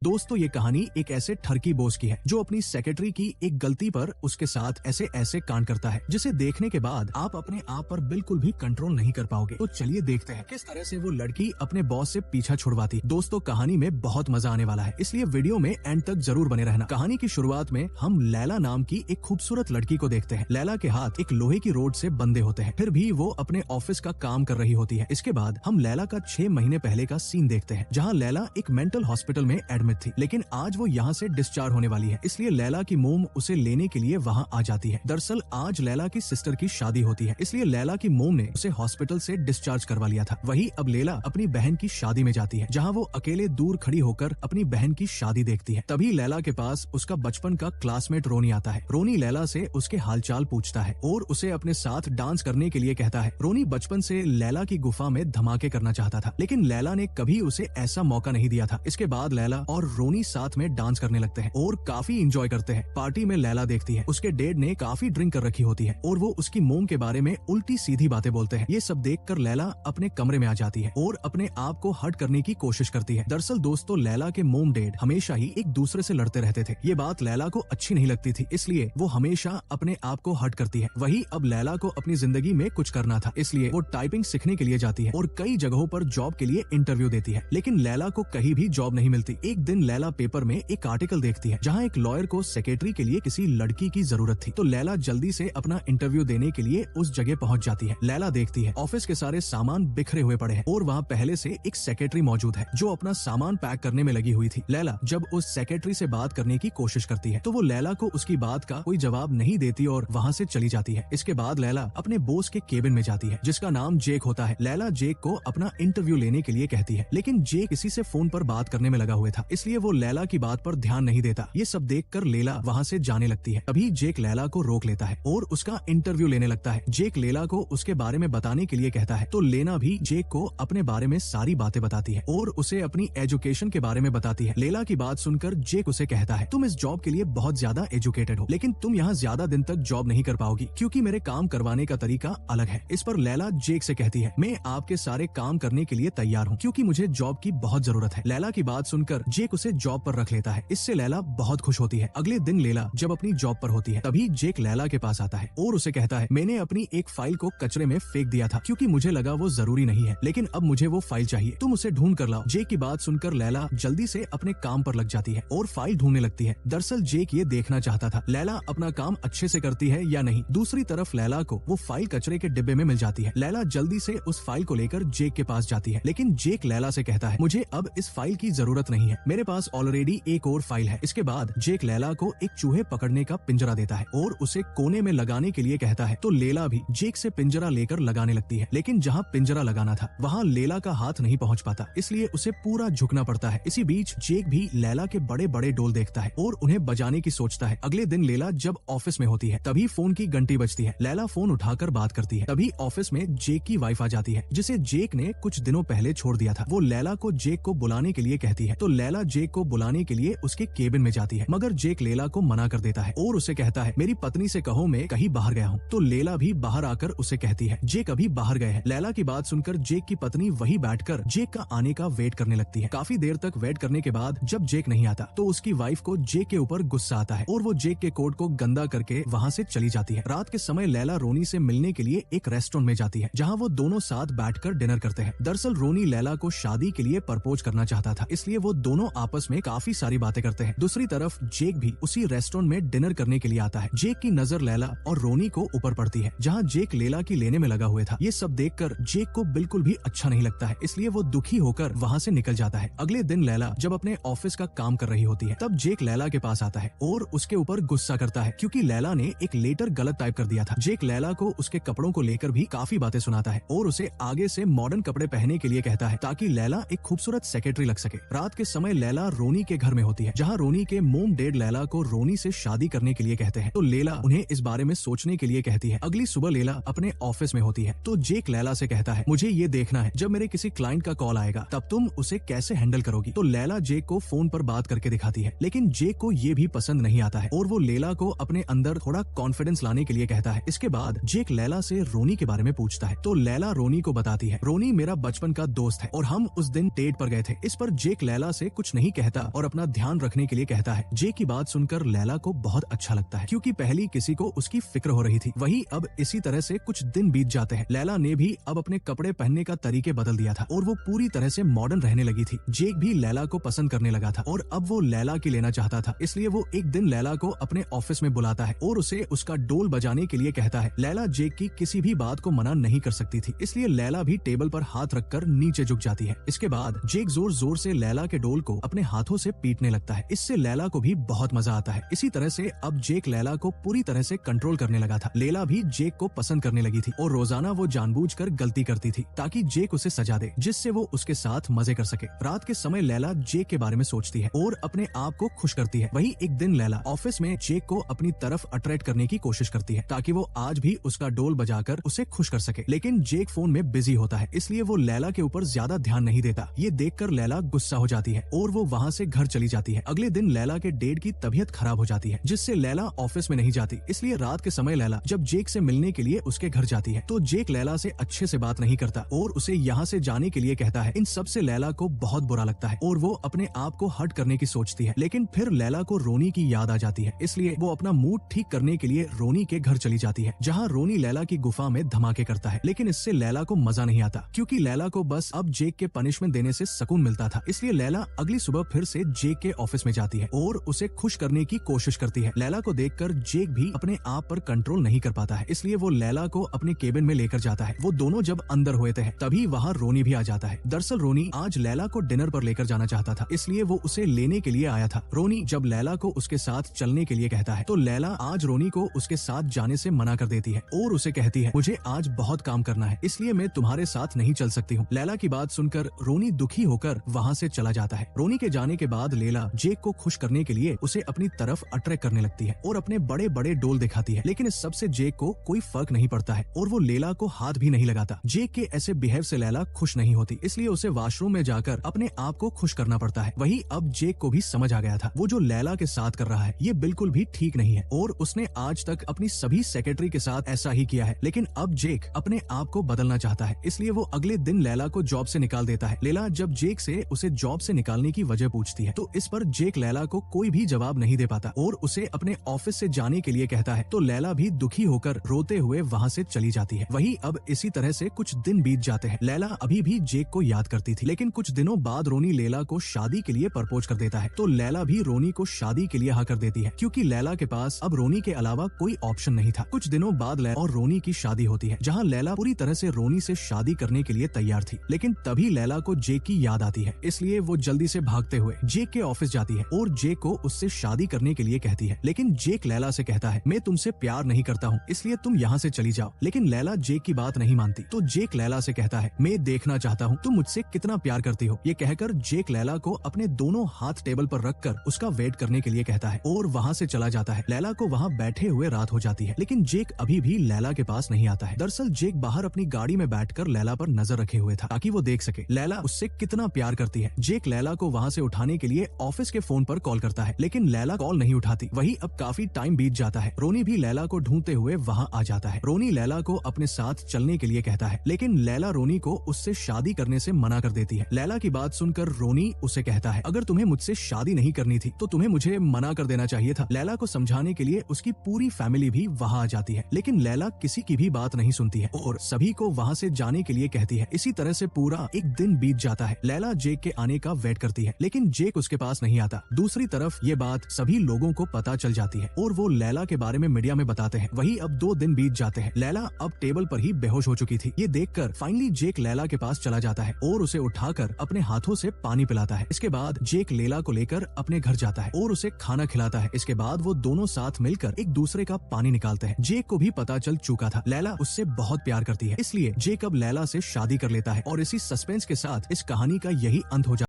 दोस्तों ये कहानी एक ऐसे ठरकी बॉस की है जो अपनी सेक्रेटरी की एक गलती पर उसके साथ ऐसे ऐसे कांड करता है जिसे देखने के बाद आप अपने आप पर बिल्कुल भी कंट्रोल नहीं कर पाओगे। तो चलिए देखते हैं किस तरह से वो लड़की अपने बॉस से पीछा छुड़वाती। दोस्तों कहानी में बहुत मजा आने वाला है, इसलिए वीडियो में एंड तक जरूर बने रहना। कहानी की शुरुआत में हम लैला नाम की एक खूबसूरत लड़की को देखते हैं। लैला के हाथ एक लोहे की रोड से बंधे होते हैं, फिर भी वो अपने ऑफिस का काम कर रही होती है। इसके बाद हम लैला का 6 महीने पहले का सीन देखते हैं जहाँ लैला एक मेंटल हॉस्पिटल में एडमिट थी, लेकिन आज वो यहाँ से डिस्चार्ज होने वाली है, इसलिए लैला की मोम उसे लेने के लिए वहाँ आ जाती है। दरअसल आज लैला की सिस्टर की शादी होती है, इसलिए लैला की मोम ने उसे हॉस्पिटल से डिस्चार्ज करवा लिया था। वही अब लैला अपनी बहन की शादी में जाती है, जहाँ वो अकेले दूर खड़ी होकर अपनी बहन की शादी देखती है। तभी लैला के पास उसका बचपन का क्लासमेट रोनी आता है। रोनी लैला से उसके हालचाल पूछता है और उसे अपने साथ डांस करने के लिए कहता है। रोनी बचपन से लैला की गुफा में धमाके करना चाहता था, लेकिन लैला ने कभी उसे ऐसा मौका नहीं दिया था। इसके बाद लैला और रोनी साथ में डांस करने लगते हैं और काफी एंजॉय करते हैं। पार्टी में लैला देखती है उसके डैड ने काफी ड्रिंक कर रखी होती है और वो उसकी मोम के बारे में उल्टी सीधी बातें बोलते हैं। ये सब देखकर लैला अपने कमरे में आ जाती है और अपने आप को हर्ट करने की कोशिश करती है। दरअसल दोस्तों लैला के मोम डैड हमेशा ही एक दूसरे से लड़ते रहते थे। ये बात लैला को अच्छी नहीं लगती थी, इसलिए वो हमेशा अपने आप को हर्ट करती है। वही अब लैला को अपनी जिंदगी में कुछ करना था, इसलिए वो टाइपिंग सीखने के लिए जाती है और कई जगहों पर जॉब के लिए इंटरव्यू देती है, लेकिन लैला को कहीं भी जॉब नहीं मिलती। एक दिन लैला पेपर में एक आर्टिकल देखती है जहाँ एक लॉयर को सेक्रेटरी के लिए किसी लड़की की जरूरत थी, तो लैला जल्दी से अपना इंटरव्यू देने के लिए उस जगह पहुँच जाती है। लैला देखती है ऑफिस के सारे सामान बिखरे हुए पड़े हैं और वहाँ पहले से एक सेक्रेटरी मौजूद है जो अपना सामान पैक करने में लगी हुई थी। लैला जब उस सेक्रेटरी से बात करने की कोशिश करती है तो वो लैला को उसकी बात का कोई जवाब नहीं देती और वहाँ से चली जाती है। इसके बाद लैला अपने बॉस के केबिन में जाती है जिसका नाम जेक होता है। लैला जेक को अपना इंटरव्यू लेने के लिए कहती है, लेकिन जेक किसी से फोन पर बात करने में लगा हुआ था, इसलिए वो लैला की बात पर ध्यान नहीं देता। ये सब देखकर लैला वहाँ से जाने लगती है। तभी जेक लैला को रोक लेता है और उसका इंटरव्यू लेने लगता है। जेक लैला को उसके बारे में बताने के लिए कहता है, तो लैला भी जेक को अपने बारे में सारी बातें बताती है और उसे अपनी एजुकेशन के बारे में बताती है। लैला की बात सुनकर जेक उसे कहता है, तुम इस जॉब के लिए बहुत ज्यादा एजुकेटेड हो, लेकिन तुम यहाँ ज्यादा दिन तक जॉब नहीं कर पाओगी क्योंकि मेरे काम करवाने का तरीका अलग है। इस पर लैला जेक से कहती है, मैं आपके सारे काम करने के लिए तैयार हूँ क्योंकि मुझे जॉब की बहुत जरूरत है। लैला की बात सुनकर जेक उसे जॉब पर रख लेता है। इससे लैला बहुत खुश होती है। अगले दिन लैला जब अपनी जॉब पर होती है तभी जेक लैला के पास आता है और उसे कहता है, मैंने अपनी एक फाइल को कचरे में फेंक दिया था क्योंकि मुझे लगा वो जरूरी नहीं है, लेकिन अब मुझे वो फाइल चाहिए, तुम उसे ढूंढ कर लाओ। जेक की बात सुनकर लैला जल्दी से अपने काम पर लग जाती है और फाइल ढूंढने लगती है। दरअसल जेक ये देखना चाहता था लैला अपना काम अच्छे से करती है या नहीं। दूसरी तरफ लैला को वो फाइल कचरे के डिब्बे में मिल जाती है। लैला जल्दी से उस फाइल को लेकर जेक के पास जाती है, लेकिन जेक लैला से कहता है, मुझे अब इस फाइल की जरूरत नहीं है, मेरे पास ऑलरेडी एक और फाइल है। इसके बाद जेक लैला को एक चूहे पकड़ने का पिंजरा देता है और उसे कोने में लगाने के लिए कहता है, तो लैला भी जेक से पिंजरा लेकर लगाने लगती है, लेकिन जहाँ पिंजरा लगाना था वहाँ लैला का हाथ नहीं पहुँच पाता, इसलिए उसे पूरा झुकना पड़ता है। इसी बीच जेक भी लैला के बड़े बड़े डोल देखता है और उन्हें बजाने की सोचता है। अगले दिन लैला जब ऑफिस में होती है तभी फोन की घंटी बजती है। लैला फोन उठाकर बात करती है। तभी ऑफिस में जेक की वाइफ आ जाती है जिसे जेक ने कुछ दिनों पहले छोड़ दिया था। वो लैला को जेक को बुलाने के लिए कहती है, तो लैला जेक को बुलाने के लिए उसके केबिन में जाती है, मगर जेक लैला को मना कर देता है और उसे कहता है, मेरी पत्नी से कहो मैं कहीं बाहर गया हूँ। तो लैला भी बाहर आकर उसे कहती है, जेक अभी बाहर गए हैं। लैला की बात सुनकर जेक की पत्नी वही बैठकर जेक का आने का वेट करने लगती है। काफी देर तक वेट करने के बाद जब जेक नहीं आता तो उसकी वाइफ को जेक के ऊपर गुस्सा आता है और वो जेक के कोट को गंदा करके वहाँ से चली जाती है। रात के समय लैला रोनी से मिलने के लिए एक रेस्टोरेंट में जाती है जहाँ वो दोनों साथ बैठकर डिनर करते हैं। दरअसल रोनी लैला को शादी के लिए प्रपोज करना चाहता था, इसलिए वो दोनों आपस में काफी सारी बातें करते हैं। दूसरी तरफ जेक भी उसी रेस्टोरेंट में डिनर करने के लिए आता है। जेक की नजर लैला और रोनी को ऊपर पड़ती है जहाँ जेक लैला की लेने में लगा हुआ था। ये सब देखकर जेक को बिल्कुल भी अच्छा नहीं लगता है, इसलिए वो दुखी होकर वहाँ से निकल जाता है। अगले दिन लैला जब अपने ऑफिस का काम कर रही होती है तब जेक लैला के पास आता है और उसके ऊपर गुस्सा करता है क्योंकि लैला ने एक लेटर गलत टाइप कर दिया था। जेक लैला को उसके कपड़ों को लेकर भी काफी बातें सुनाता है और उसे आगे से मॉडर्न कपड़े पहनने के लिए कहता है ताकि लैला एक खूबसूरत सेक्रेटरी लग सके। रात के समय लैला रोनी के घर में होती है जहाँ रोनी के मोम डैड लैला को रोनी से शादी करने के लिए कहते हैं, तो लैला उन्हें इस बारे में सोचने के लिए कहती है। अगली सुबह लैला अपने ऑफिस में होती है तो जेक लैला से कहता है, मुझे ये देखना है जब मेरे किसी क्लाइंट का कॉल आएगा तब तुम उसे कैसे हैंडल करोगी। तो लैला जेक को फोन पर बात करके दिखाती है, लेकिन जेक को ये भी पसंद नहीं आता है और वो लैला को अपने अंदर थोड़ा कॉन्फिडेंस लाने के लिए कहता है। इसके बाद जेक लैला से रोनी के बारे में पूछता है तो लैला रोनी को बताती है, रोनी मेरा बचपन का दोस्त है और हम उस दिन डेट पर गए थे। इस पर जेक लैला से कुछ नहीं कहता और अपना ध्यान रखने के लिए कहता है। जे की बात सुनकर लैला को बहुत अच्छा लगता है, क्योंकि पहली किसी को उसकी फिक्र हो रही थी। वही अब इसी तरह से कुछ दिन बीत जाते हैं। लैला ने भी अब अपने कपड़े पहनने का तरीके बदल दिया था और वो पूरी तरह से मॉडर्न रहने लगी थी। जेक भी लैला को पसंद करने लगा था और अब वो लैला की लेना चाहता था। इसलिए वो एक दिन लैला को अपने ऑफिस में बुलाता है और उसे उसका डोल बजाने के लिए कहता है। लैला जेक की किसी भी बात को मना नहीं कर सकती थी, इसलिए लैला भी टेबल पर हाथ रखकर नीचे झुक जाती है। इसके बाद जेक जोर जोर से लैला के डोल को अपने हाथों से पीटने लगता है। इससे लैला को भी बहुत मजा आता है। इसी तरह से अब जेक लैला को पूरी तरह से कंट्रोल करने लगा था। लैला भी जेक को पसंद करने लगी थी और रोजाना वो जानबूझकर गलती करती थी ताकि जेक उसे सजा दे, जिससे वो उसके साथ मजे कर सके। रात के समय लैला जेक के बारे में सोचती है और अपने आप को खुश करती है। वही एक दिन लैला ऑफिस में जेक को अपनी तरफ अट्रैक्ट करने की कोशिश करती है ताकि वो आज भी उसका डोल बजाकर उसे खुश कर सके, लेकिन जेक फोन में बिजी होता है, इसलिए वो लैला के ऊपर ज्यादा ध्यान नहीं देता। ये देखकर लैला गुस्सा हो जाती है और वो वहाँ से घर चली जाती है। अगले दिन लैला के डेड की तबीयत खराब हो जाती है, जिससे लैला ऑफिस में नहीं जाती। इसलिए रात के समय लैला जब जेक से मिलने के लिए उसके घर जाती है तो जेक लैला से अच्छे से बात नहीं करता और उसे यहाँ से जाने के लिए कहता है। इन सब से लैला को बहुत बुरा लगता है और वो अपने आप को हर्ट करने की सोचती है, लेकिन फिर लैला को रोनी की याद आ जाती है। इसलिए वो अपना मूड ठीक करने के लिए रोनी के घर चली जाती है, जहाँ रोनी लैला की गुफा में धमाके करता है। लेकिन इससे लैला को मजा नहीं आता, क्योंकि लैला को बस अब जेक के पनिशमेंट देने से सुकून मिलता था। इसलिए लैला अगली सुबह फिर से जेक के ऑफिस में जाती है और उसे खुश करने की कोशिश करती है। लैला को देखकर जेक भी अपने आप पर कंट्रोल नहीं कर पाता है, इसलिए वो लैला को अपने केबिन में लेकर जाता है। वो दोनों जब अंदर हुए थे तभी वहाँ रोनी भी आ जाता है। दरअसल रोनी आज लैला को डिनर पर लेकर जाना चाहता था, इसलिए वो उसे लेने के लिए आया था। रोनी जब लैला को उसके साथ चलने के लिए कहता है तो लैला आज रोनी को उसके साथ जाने से मना कर देती है और उसे कहती है, मुझे आज बहुत काम करना है, इसलिए मैं तुम्हारे साथ नहीं चल सकती हूँ। लैला की बात सुनकर रोनी दुखी होकर वहाँ से चला जाता है। रोनी के जाने के बाद लैला जेक को खुश करने के लिए उसे अपनी तरफ अट्रैक्ट करने लगती है और अपने बड़े बड़े डोल दिखाती है, लेकिन इस सबसे जेक को कोई फर्क नहीं पड़ता है और वो लैला को हाथ भी नहीं लगाता। जेक के ऐसे बिहेव से लैला खुश नहीं होती, इसलिए उसे वॉशरूम में जाकर अपने आप को खुश करना पड़ता है। वही अब जेक को भी समझ आ गया था वो जो लैला के साथ कर रहा है ये बिल्कुल भी ठीक नहीं है और उसने आज तक अपनी सभी सेक्रेटरी के साथ ऐसा ही किया है। लेकिन अब जेक अपने आप को बदलना चाहता है, इसलिए वो अगले दिन लैला को जॉब से निकाल देता है। लैला जब जेक से उसे जॉब से निकालने की वजह पूछती है तो इस पर जेक लैला को कोई भी जवाब नहीं दे पाता और उसे अपने ऑफिस से जाने के लिए कहता है। तो लैला भी दुखी होकर रोते हुए वहाँ से चली जाती है। वही अब इसी तरह से कुछ दिन बीत जाते हैं। लैला अभी भी जेक को याद करती थी, लेकिन कुछ दिनों बाद रोनी लैला को शादी के लिए प्रपोज कर देता है। तो लैला भी रोनी को शादी के लिए हाँ कर देती है, क्योंकि लैला के पास अब रोनी के अलावा कोई ऑप्शन नहीं था। कुछ दिनों बाद लैला और रोनी की शादी होती है, जहाँ लैला पूरी तरह से रोनी से शादी करने के लिए तैयार थी। लेकिन तभी लैला को जेक की याद आती है, इसलिए वो जल्दी से भागते हुए जेक के ऑफिस जाती है और जेक को उससे शादी करने के लिए कहती है। लेकिन जेक लैला से कहता है, मैं तुमसे प्यार नहीं करता हूँ, इसलिए तुम यहाँ से चली जाओ। लेकिन लैला जेक की बात नहीं मानती, तो जेक लैला से कहता है, मैं देखना चाहता हूँ तुम मुझसे कितना प्यार करती हो। ये कहकर जेक लैला को अपने दोनों हाथ टेबल पर रखकर उसका वेट करने के लिए कहता है और वहाँ से चला जाता है। लैला को वहाँ बैठे हुए रात हो जाती है, लेकिन जेक अभी भी लैला के पास नहीं आता है। दरअसल जेक बाहर अपनी गाड़ी में बैठकर लैला पर नजर रखे हुए था ताकि वो देख सके लैला उससे कितना प्यार करती है। जेक लैला को वहाँ से उठाने के लिए ऑफिस के फोन पर कॉल करता है, लेकिन लैला कॉल नहीं उठाती। वही अब काफी टाइम बीत जाता है। रोनी भी लैला को ढूंढते हुए वहाँ आ जाता है। रोनी लैला को अपने साथ चलने के लिए कहता है, लेकिन लैला रोनी को उससे शादी करने से मना कर देती है। लैला की बात सुनकर रोनी उसे कहता है, अगर तुम्हें मुझसे शादी नहीं करनी थी तो तुम्हें मुझे मना कर देना चाहिए था। लैला को समझाने के लिए उसकी पूरी फैमिली भी वहाँ आ जाती है, लेकिन लैला किसी की भी बात नहीं सुनती है और सभी को वहाँ से जाने के लिए कहती है। इसी तरह से पूरा एक दिन बीत जाता है। लैला जेक के आने का वेट करती है, लेकिन जेक उसके पास नहीं आता। दूसरी तरफ ये बात सभी लोगों को पता चल जाती है और वो लैला के बारे में मीडिया में बताते हैं। वही अब 2 दिन बीत जाते हैं। लैला अब टेबल पर ही बेहोश हो चुकी थी। ये देखकर फाइनली जेक लैला के पास चला जाता है और उसे उठाकर अपने हाथों से पानी पिलाता है। इसके बाद जेक लैला को लेकर अपने घर जाता है और उसे खाना खिलाता है। इसके बाद वो दोनों साथ मिलकर एक दूसरे का पानी निकालते हैं। जेक को भी पता चल चुका था लैला उससे बहुत प्यार करती है, इसलिए जेक अब लैला से शादी कर लेता है और इसी सस्पेंस के साथ इस कहानी का यही अंत हो जाता है।